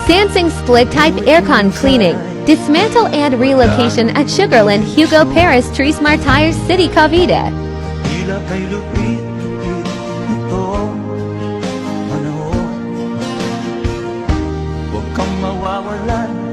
Sansing split-type aircon cleaning, dismantle and relocation at Sugarland Hugo Paris Tres Martires City, Cavite. Tila kay lupit nitong panahon. Huwag kang mawawalan